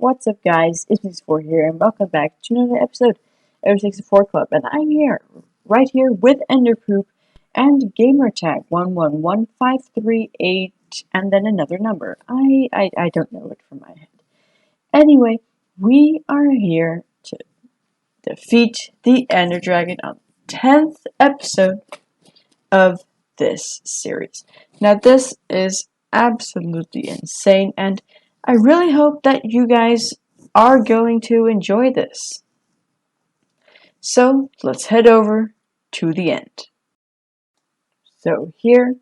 What's up, guys? It's me4 here, and welcome back to another episode of 64 Club. And I'm here, right here with Enderpoop and Gamertag1118237 and then another number. I don't know it from my head. Anyway, we are here to defeat the Enderdragon on the 10th episode of this series. Now, this is absolutely insane, and I really hope that you guys are going to enjoy this. So, let's head over to the end. So here,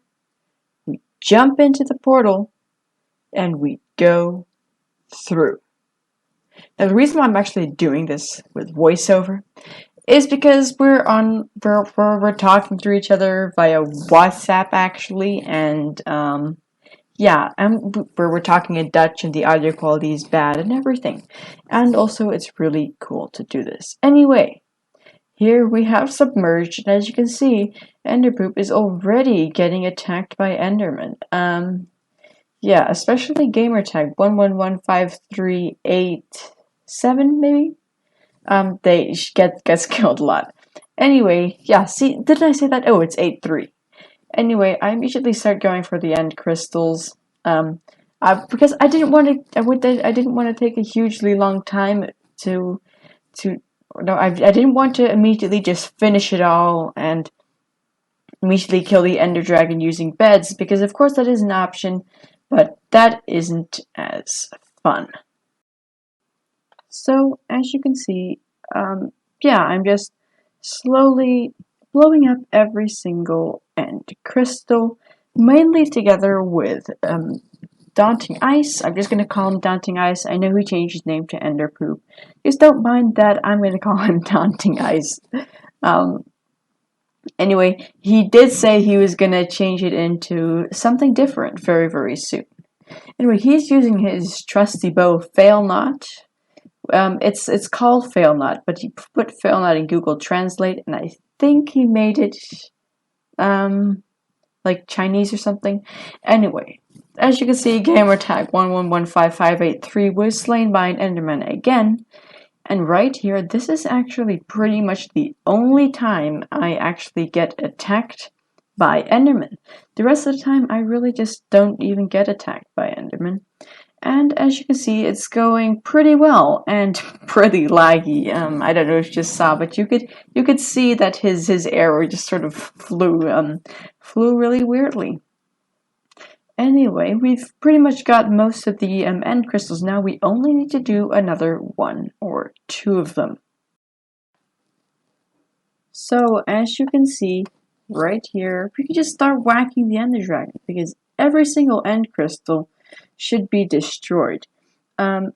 we jump into the portal, and we go through. Now, the reason why I'm actually doing this with voiceover is because we're talking to each other via WhatsApp, actually, and yeah, we're talking in Dutch and the audio quality is bad and everything. And also, it's really cool to do this. Anyway, here we have submerged, and as you can see, Enderpoop is already getting attacked by Enderman. Yeah, especially Gamertag1118237 maybe. They gets killed a lot. Anyway, yeah. See, didn't I say that? Oh, it's 8-3. Anyway, I immediately start going for the end crystals, because I didn't want to. I didn't want to take a hugely long time to. No, I didn't want to immediately just finish it all and immediately kill the Ender Dragon using beds, because of course that is an option, but that isn't as fun. So as you can see, yeah, I'm just slowly blowing up every single end crystal, mainly together with DauntingIce. I'm just going to call him DauntingIce. I know he changed his name to Enderpoop. Just don't mind that. I'm going to call him DauntingIce. Anyway, he did say he was going to change it into something different very, very soon. Anyway, he's using his trusty bow, Fail Not. It's called Fail Not, but he put Fail Not in Google Translate, and I think he made it like Chinese or something. Anyway, as you can see, Gamertag1115583 was slain by an Enderman again. And right here, this is actually pretty much the only time I actually get attacked by Enderman. The rest of the time, I really just don't even get attacked by Enderman. And as you can see, it's going pretty well and pretty laggy. I don't know if you just saw, but you could see that his arrow just sort of flew really weirdly. Anyway, we've pretty much got most of the end crystals. Now we only need to do another 1 or 2 of them. So as you can see right here, we can just start whacking the Ender Dragon, because every single end crystal should be destroyed. And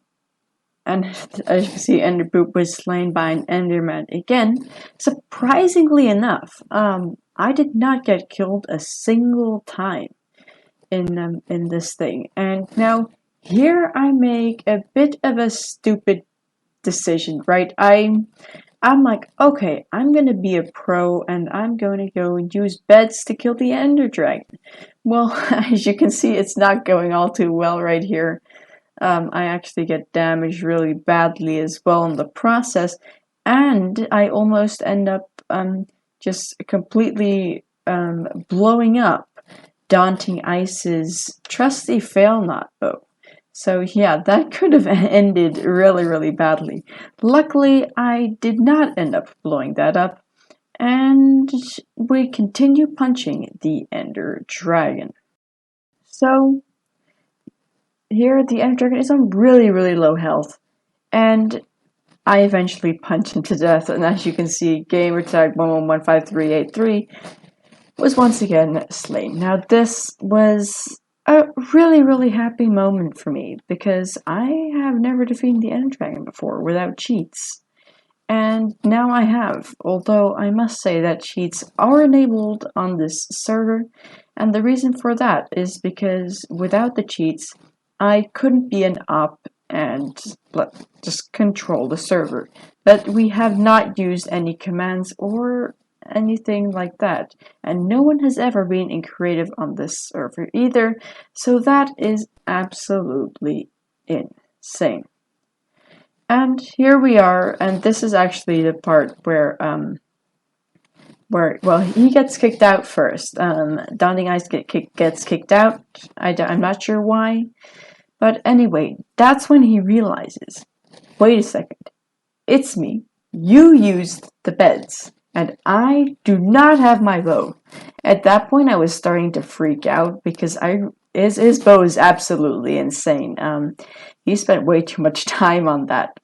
as you can see, Enderpoop was slain by an Enderman again. Surprisingly enough, I did not get killed a single time in this thing. And now here I make a bit of a stupid decision, right? I'm like, okay, I'm gonna be a pro and I'm gonna go and use beds to kill the Ender Dragon. Well, as you can see, it's not going all too well right here. I actually get damaged really badly as well in the process, and I almost end up just completely blowing up DauntingIce's trusty Fail Not bow. So yeah, that could have ended really, really badly. Luckily, I did not end up blowing that up, and we continue punching the Ender Dragon. So here, the Ender Dragon is on really, really low health, and I eventually punch him to death. And as you can see, Gamertag1115383 was once again slain. Now, this was a really, really happy moment for me, because I have never defeated the Ender Dragon before without cheats. And now I have, although I must say that cheats are enabled on this server, and the reason for that is because without the cheats, I couldn't be an op and just control the server. But we have not used any commands or anything like that, and no one has ever been in creative on this server either, so that is absolutely insane. And here we are, and this is actually the part where well, he gets kicked out first. DauntingIce gets kicked out. I'm not sure why, but anyway, that's when he realizes, wait a second, it's me. You used the beds, and I do not have my bow. At that point, I was starting to freak out because his bow is absolutely insane. He spent way too much time on that.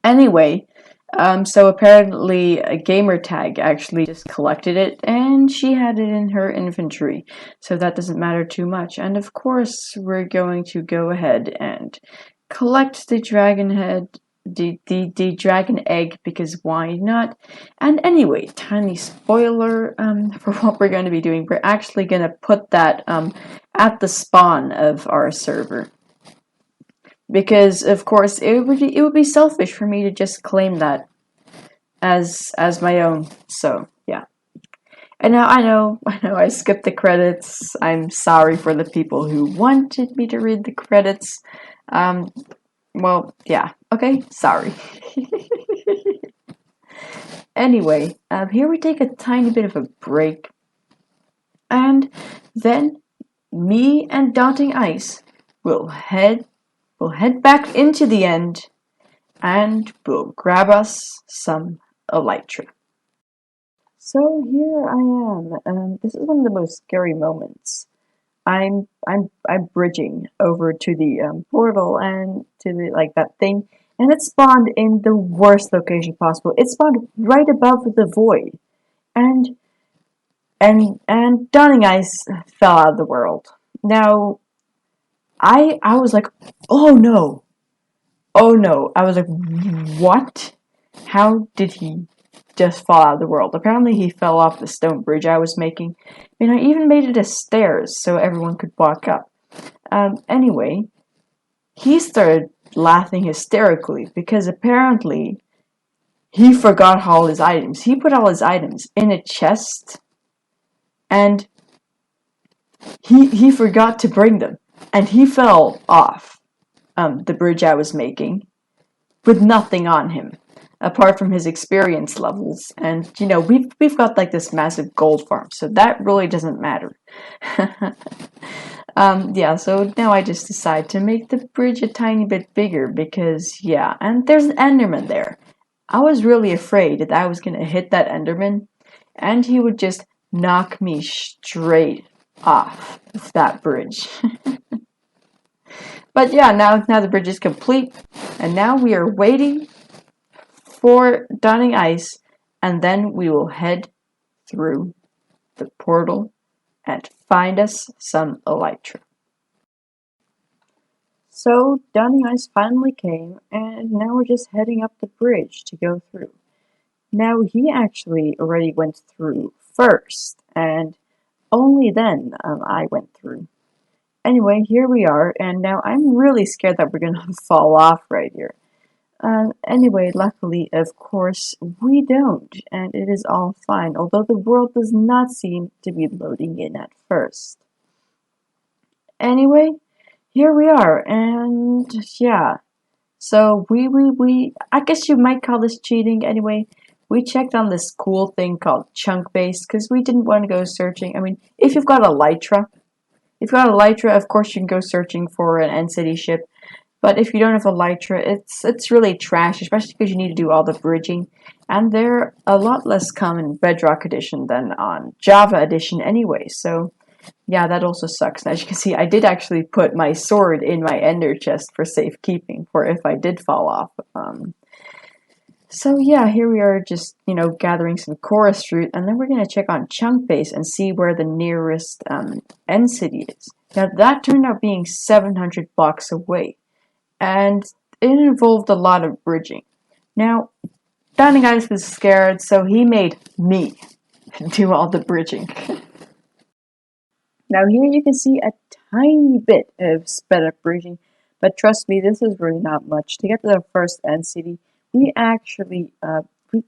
Anyway, so apparently a Gamertag actually just collected it and she had it in her inventory. So that doesn't matter too much. And of course, we're going to go ahead and collect the dragon head, the dragon egg, because why not? And anyway, tiny spoiler for what we're going to be doing. We're actually going to put that at the spawn of our server. Because of course it would be selfish for me to just claim that as my own. So yeah. And now I know I skipped the credits. I'm sorry for the people who wanted me to read the credits. Well, yeah. Okay, sorry. Anyway, here we take a tiny bit of a break, and then me and DauntingIce will head back into the end, and we'll grab us some elytra. So here I am. This is one of the most scary moments. I'm bridging over to the portal and to the that thing, and it spawned in the worst location possible. It spawned right above the void, and DauntingIce fell out of the world. Now I was like, oh no, oh no. I was like, what? How did he just fall out of the world? Apparently he fell off the stone bridge I was making, and I even made it as stairs so everyone could walk up. Anyway, he started laughing hysterically because apparently he forgot all his items. He put all his items in a chest, and he forgot to bring them, and he fell off the bridge I was making with nothing on him apart from his experience levels. And you know, we've got like this massive gold farm, so that really doesn't matter. Yeah, so now I just decide to make the bridge a tiny bit bigger because yeah, and there's an Enderman there. I was really afraid that I was gonna hit that Enderman and he would just knock me straight off of that bridge. But yeah, now the bridge is complete, and now we are waiting for DauntingIce, and then we will head through the portal and find us some elytra. So DauntingIce finally came, and now we're just heading up the bridge to go through. Now he actually already went through first, and only then I went through. Anyway, here we are, and now I'm really scared that we're gonna fall off right here. Anyway, luckily, of course, we don't, and it is all fine, although the world does not seem to be loading in at first. Anyway, here we are, and yeah, so I guess you might call this cheating. Anyway, we checked on this cool thing called chunk base, because we didn't want to go searching. I mean, if you've got elytra, of course you can go searching for an end city ship. But if you don't have elytra, it's really trash, especially because you need to do all the bridging. And they're a lot less common in Bedrock Edition than on Java Edition anyway. So yeah, that also sucks. And as you can see, I did actually put my sword in my ender chest for safekeeping, for if I did fall off. So yeah, here we are just, gathering some chorus fruit, and then we're going to check on chunk base and see where the nearest end city is. Now that turned out being 700 blocks away, and it involved a lot of bridging. Now, DauntingIce was scared, so he made me do all the bridging. Now here you can see a tiny bit of sped up bridging, but trust me, this is really not much. To get to the first end city, we actually,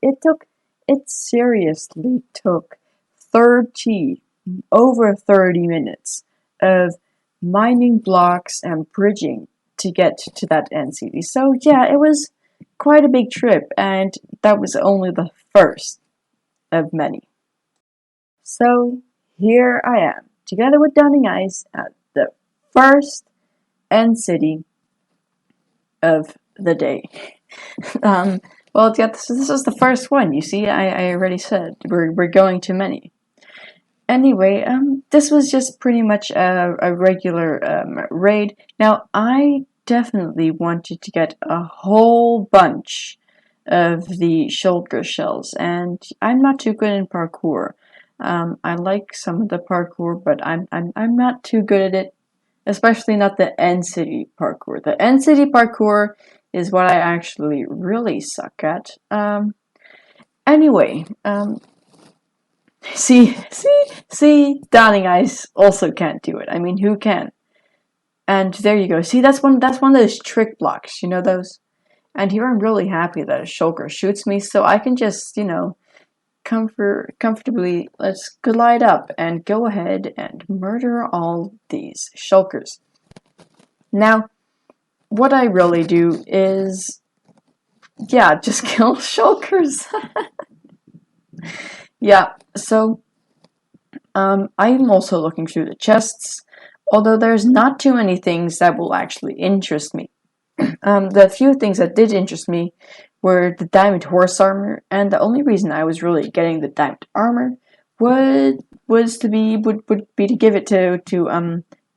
it seriously took over 30 minutes of mining blocks and bridging to get to that end city. So yeah, it was quite a big trip, and that was only the first of many. So here I am, together with DauntingIce at the first end city of the day. Well, yeah, this is the first one. You see, I already said we're going to many. Anyway, this was just pretty much a regular raid. Now, I definitely wanted to get a whole bunch of the shulker shells, and I'm not too good in parkour. I like some of the parkour, but I'm not too good at it, especially not the end city parkour. The end city parkour is what I actually really suck at. Anyway, see, DauntingIce also can't do it. I mean, who can? And there you go. See, that's one of those trick blocks. You know those? And here I'm really happy that a shulker shoots me, so I can just, you know, comfortably, let's glide up and go ahead and murder all these shulkers. Now, what I really do is, yeah, just kill shulkers. Yeah, so I'm also looking through the chests, although there's not too many things that will actually interest me. The few things that did interest me were the diamond horse armor, and the only reason I was really getting the diamond armor would be to give it to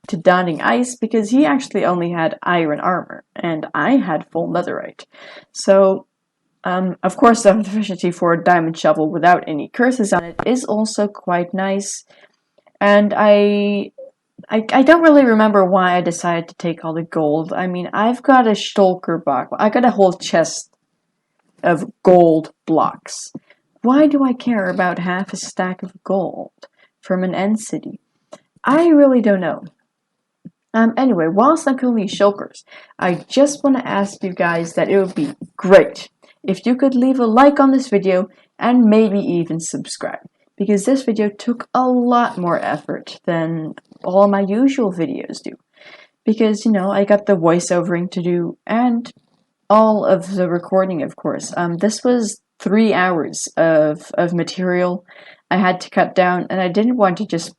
DauntingIce, because he actually only had iron armor and I had full netherite. So of course, the efficiency for a diamond shovel without any curses on it is also quite nice. And I don't really remember why I decided to take all the gold. I mean, I've got a shulker box. I got a whole chest of gold blocks. Why do I care about half a stack of gold from an end city? I really don't know. Anyway, whilst I'm killing these shulkers, I just want to ask you guys that it would be great if you could leave a like on this video and maybe even subscribe, because this video took a lot more effort than all my usual videos do. Because, you know, I got the voiceovering to do and all of the recording, of course. This was 3 hours of material I had to cut down, and I didn't want to just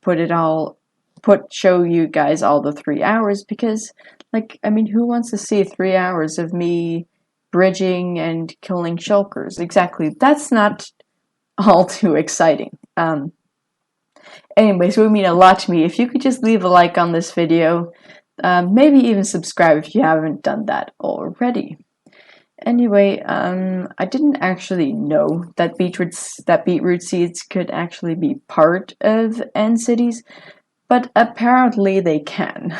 show you guys all the 3 hours, because, like, I mean, who wants to see 3 hours of me bridging and killing shulkers? Exactly, that's not all too exciting. Anyways, it would mean a lot to me if you could just leave a like on this video, maybe even subscribe if you haven't done that already. Anyway, I didn't actually know that beetroot seeds could actually be part of end cities, but apparently they can.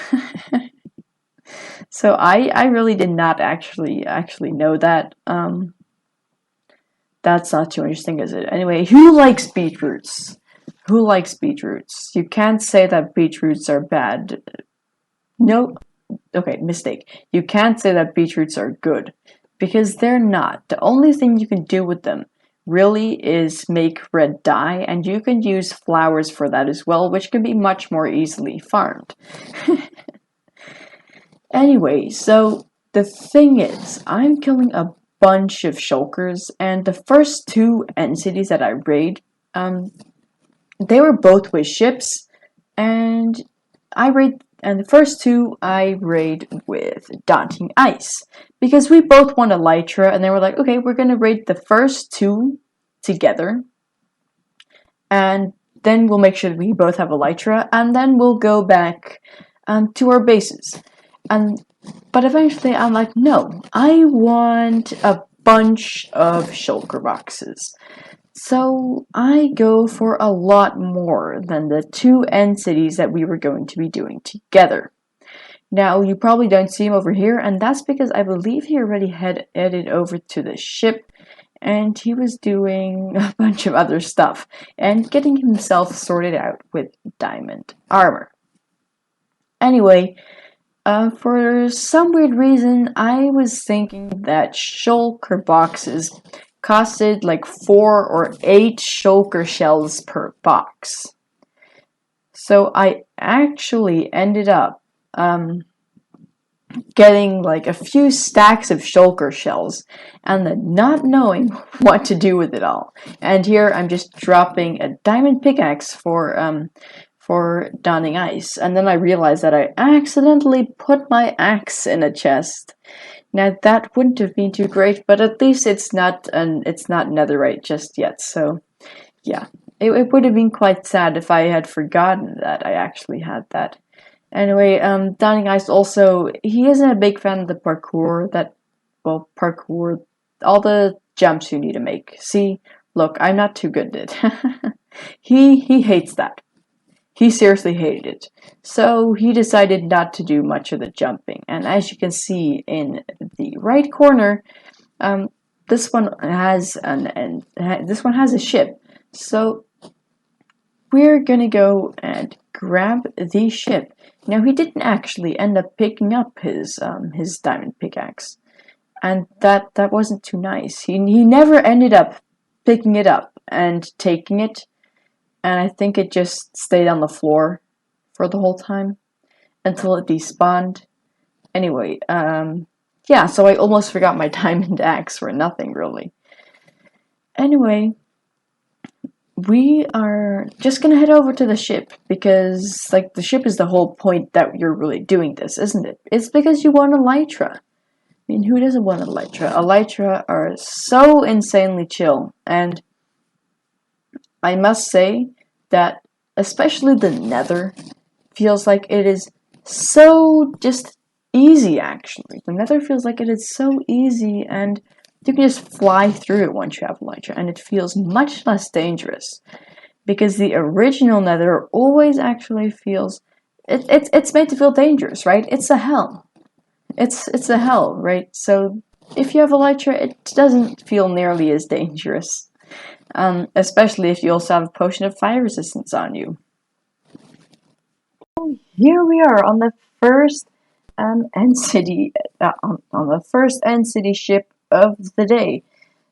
So I really did not actually know that. That's not too interesting, is it? Anyway, who likes beetroots? Who likes beetroots? You can't say that beetroots are bad. No, okay, mistake. You can't say that beetroots are good, because they're not. The only thing you can do with them really is make red dye, and you can use flowers for that as well, which can be much more easily farmed. Anyway, so the thing is, I'm killing a bunch of shulkers, and the first 2 end cities that I raid, they were both with ships, and the first 2 I raid with DauntingIce, because we both want elytra, and they were like, okay, we're gonna raid the first 2 together, and then we'll make sure that we both have elytra, and then we'll go back to our bases. But eventually I'm like, no, I want a bunch of shulker boxes. So I go for a lot more than the 2 end cities that we were going to be doing together. Now, you probably don't see him over here, and that's because I believe he already had headed over to the ship, and he was doing a bunch of other stuff, and getting himself sorted out with diamond armor. Anyway, for some weird reason, I was thinking that shulker boxes costed like 4 or 8 shulker shells per box. So I actually ended up getting like a few stacks of shulker shells and then not knowing what to do with it all. And here I'm just dropping a diamond pickaxe for DauntingIce, and then I realized that I accidentally put my axe in a chest. Now that wouldn't have been too great, but at least it's not netherite just yet. So yeah, it would have been quite sad if I had forgotten that I actually had that. Anyway, DauntingIce also, he isn't a big fan of the parkour, all the jumps you need to make. See, look, I'm not too good at it. He hates that. He seriously hated it. So he decided not to do much of the jumping. And as you can see in the right corner, this one has a ship. So we're gonna go and grab the ship. Now he didn't actually end up picking up his diamond pickaxe, and that wasn't too nice. He never ended up picking it up and taking it, and I think it just stayed on the floor for the whole time until it despawned. Anyway, yeah, so I almost forgot my diamond axe for nothing, really. Anyway, we are just gonna head over to the ship because, like, the ship is the whole point that you're really doing this, isn't it? It's because you want elytra. I mean, who doesn't want elytra? Elytra are so insanely chill, and I must say that especially the nether feels like it is so just easy, actually. The nether feels like it is so easy, and you can just fly through it once you have elytra, and it feels much less dangerous. Because the original nether always actually feels... It's made to feel dangerous, right? It's a hell. It's a hell, right? So if you have elytra, it doesn't feel nearly as dangerous. Especially if you also have a potion of fire resistance on you. Here we are on the first end city, on the first end city ship of the day.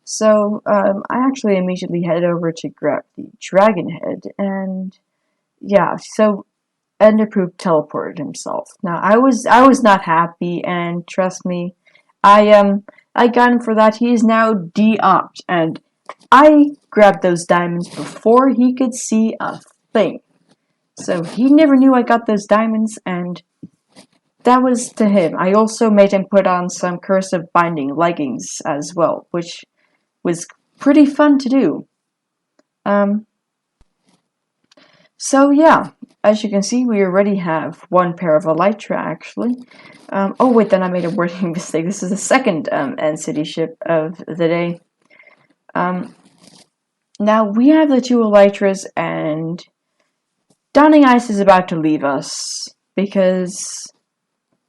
So I actually immediately headed over to grab the dragon head, and yeah, so Enderpoop teleported himself. Now I was not happy, and trust me, I got him for that. He is now de-opt, and I grabbed those diamonds before he could see a thing. So he never knew I got those diamonds, and that was to him. I also made him put on some cursive binding leggings as well, which was pretty fun to do. So yeah, as you can see, we already have one pair of elytra, actually. Oh wait, then I made a wording mistake. This is the second end city ship of the day. Now we have the two elytras, and DauntingIce is about to leave us because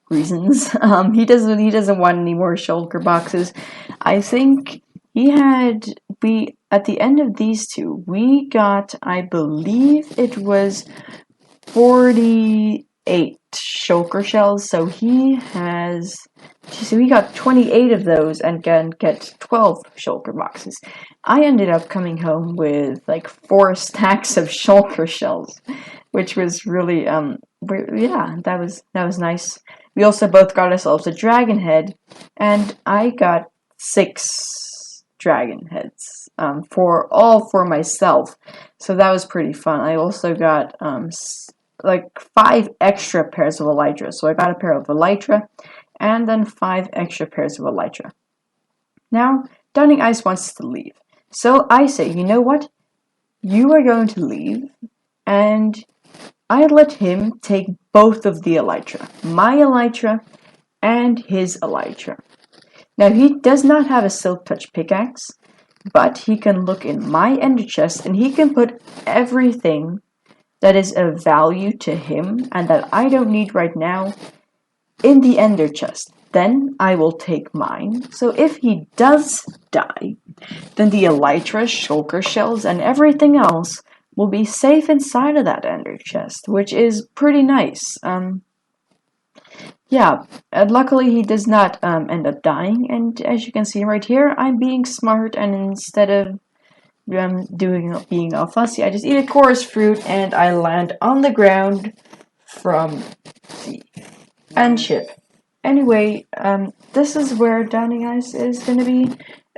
reasons. He doesn't want any more shulker boxes. I think at the end of these two, we got, I believe it was 48 shulker shells, so he got 28 of those and can get 12 shulker boxes. I ended up coming home with like 4 stacks of shulker shells, which was really, yeah, that was nice. We also both got ourselves a dragon head, and I got 6 dragon heads for myself, so that was pretty fun. I also got like 5 extra pairs of elytra, so I got a pair of elytra and then 5 extra pairs of elytra. Now DauntingIce wants to leave, so I say, you know what, you are going to leave, and I let him take both of the elytra, my elytra and his elytra. Now he does not have a silk touch pickaxe, but he can look in my ender chest and he can put everything that is of value to him and that I don't need right now in the ender chest. Then I will take mine. So if he does die, then the elytra, shulker shells, and everything else will be safe inside of that ender chest, which is pretty nice. Yeah, luckily he does not end up dying, and as you can see right here, I'm being smart, and instead of being all fussy, I just eat a chorus fruit and I land on the ground from the end ship. anyway, this is where DauntingIce is going to be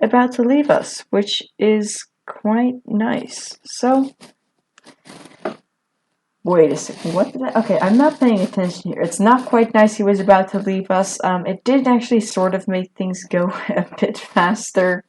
about to leave us, which is quite nice. So, wait a second, what did I... Okay, I'm not paying attention here. It's not quite nice he was about to leave us. It did actually sort of make things go a bit faster.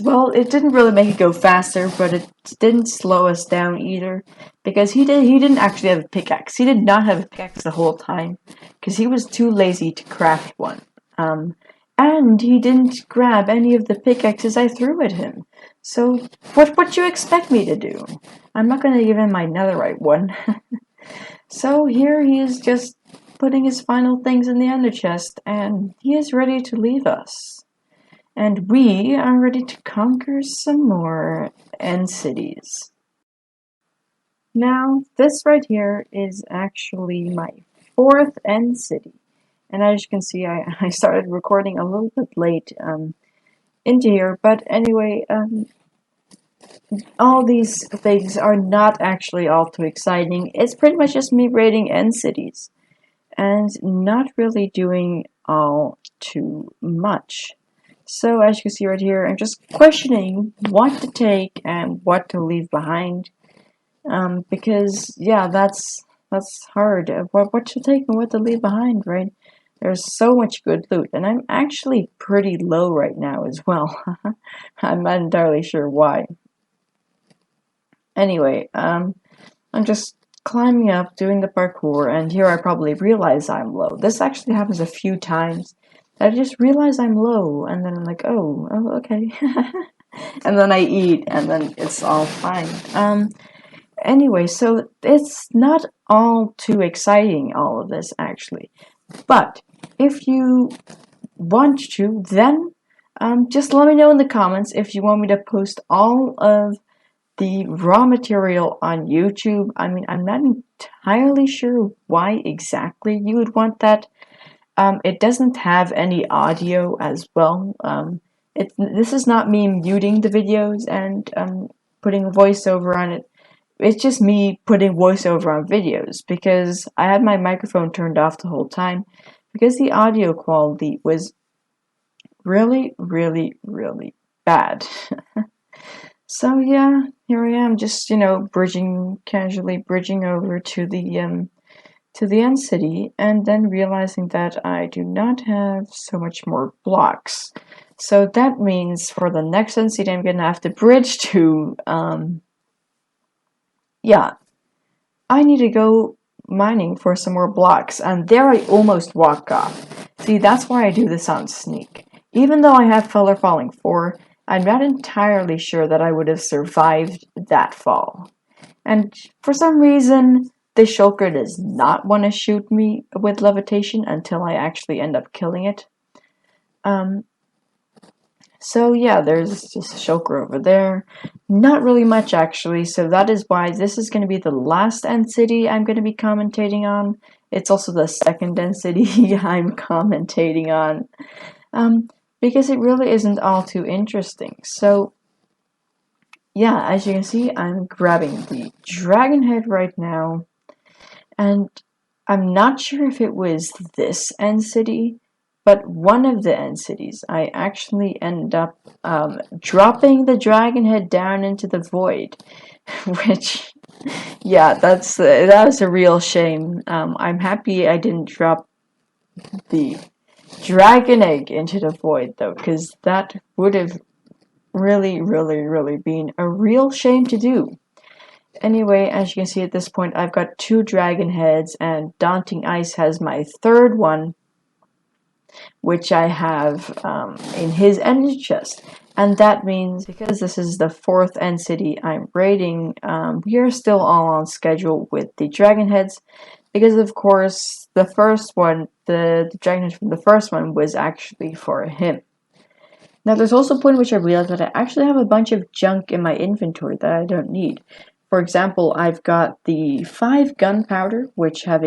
Well, it didn't really make it go faster, but it didn't slow us down either, because he didn't actually have a pickaxe. He did not have a pickaxe the whole time, because he was too lazy to craft one. And he didn't grab any of the pickaxes I threw at him. So, what you expect me to do? I'm not going to give him my netherite one. So here he is just putting his final things in the ender chest, and he is ready to leave us. And we are ready to conquer some more end cities. Now, this right here is actually my 4th end city. And as you can see, I started recording a little bit late into here. But anyway, all these things are not actually all too exciting. It's pretty much just me raiding end cities. And not really doing all too much. So as you can see right here, I'm just questioning what to take and what to leave behind. Because yeah, that's hard. What to take and what to leave behind, right? There's so much good loot, and I'm actually pretty low right now as well. I'm not entirely sure why. Anyway, I'm just climbing up, doing the parkour, and here I probably realize I'm low. This actually happens a few times. I just realize I'm low, and then I'm like, oh okay. And then I eat, and then it's all fine. Anyway, so it's not all too exciting, all of this, actually. But if you want to, then just let me know in the comments if you want me to post all of the raw material on YouTube. I mean, I'm not entirely sure why exactly you would want that. It doesn't have any audio as well. This is not me muting the videos and putting a voiceover on it. It's just me putting voiceover on videos, because I had my microphone turned off the whole time, because the audio quality was really, really, really bad. So yeah, here I am, just, you know, casually bridging over to the end city, and then realizing that I do not have so much more blocks. So that means for the next end city I'm gonna have to bridge to, yeah, I need to go mining for some more blocks, and there I almost walk off. See, that's why I do this on sneak. Even though I have Feather Falling 4, I'm not entirely sure that I would have survived that fall. And for some reason, the shulker does not want to shoot me with levitation until I actually end up killing it. So yeah, there's just a shulker over there. Not really much, actually, so that is why this is going to be the last end city I'm going to be commentating on. It's also the second end city I'm commentating on. Because it really isn't all too interesting. So yeah, as you can see, I'm grabbing the dragon head right now. And I'm not sure if it was this end city, but one of the end cities, I actually end up dropping the dragon head down into the void, which, yeah, that was a real shame. I'm happy I didn't drop the dragon egg into the void, though, because that would have really, really, really been a real shame to do. Anyway, as you can see at this point, I've got 2 dragon heads, and DauntingIce has my 3rd one, which I have in his ender chest. And that means, because this is the 4th end city I'm raiding, we are still all on schedule with the dragon heads, because of course the first one, the dragon head from the first one was actually for him. Now there's also a point in which I realized that I actually have a bunch of junk in my inventory that I don't need. For example, I've got the 5 gunpowder, which have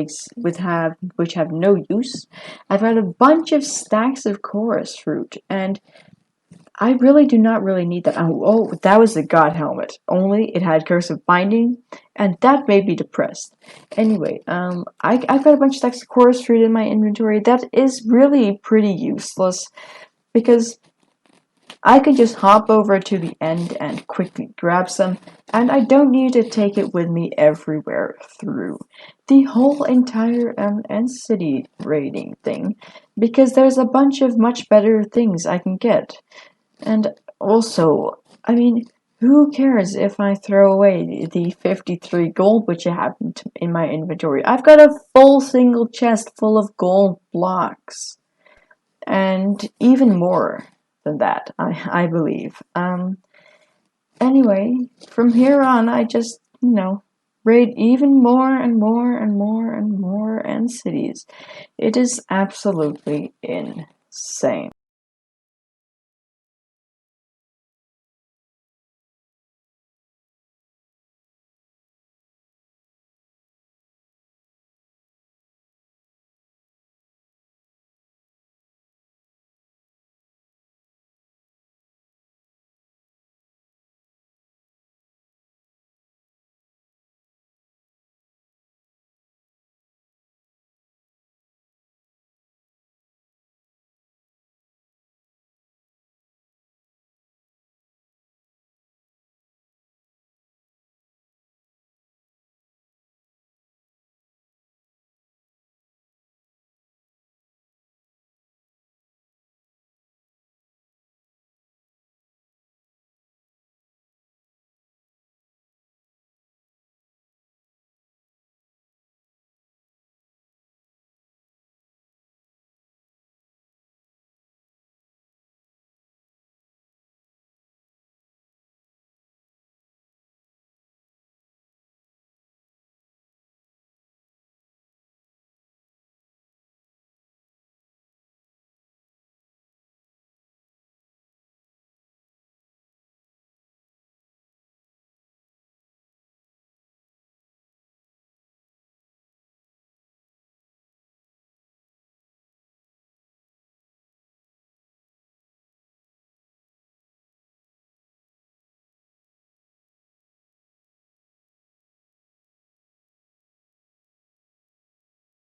no use. I've got a bunch of stacks of chorus fruit, and I really do not really need that. Oh, that was the god helmet. Only it had cursive binding, and that made me depressed. Anyway, I've got a bunch of stacks of chorus fruit in my inventory. That is really pretty useless because I could just hop over to the end and quickly grab some, and I don't need to take it with me everywhere through the whole entire end city raiding thing, because there's a bunch of much better things I can get. And also, I mean, who cares if I throw away the 53 gold which I have in my inventory? I've got a full single chest full of gold blocks. And even more than that, I believe. Anyway, from here on, I just, raid even more and more and more and more end cities. It is absolutely insane.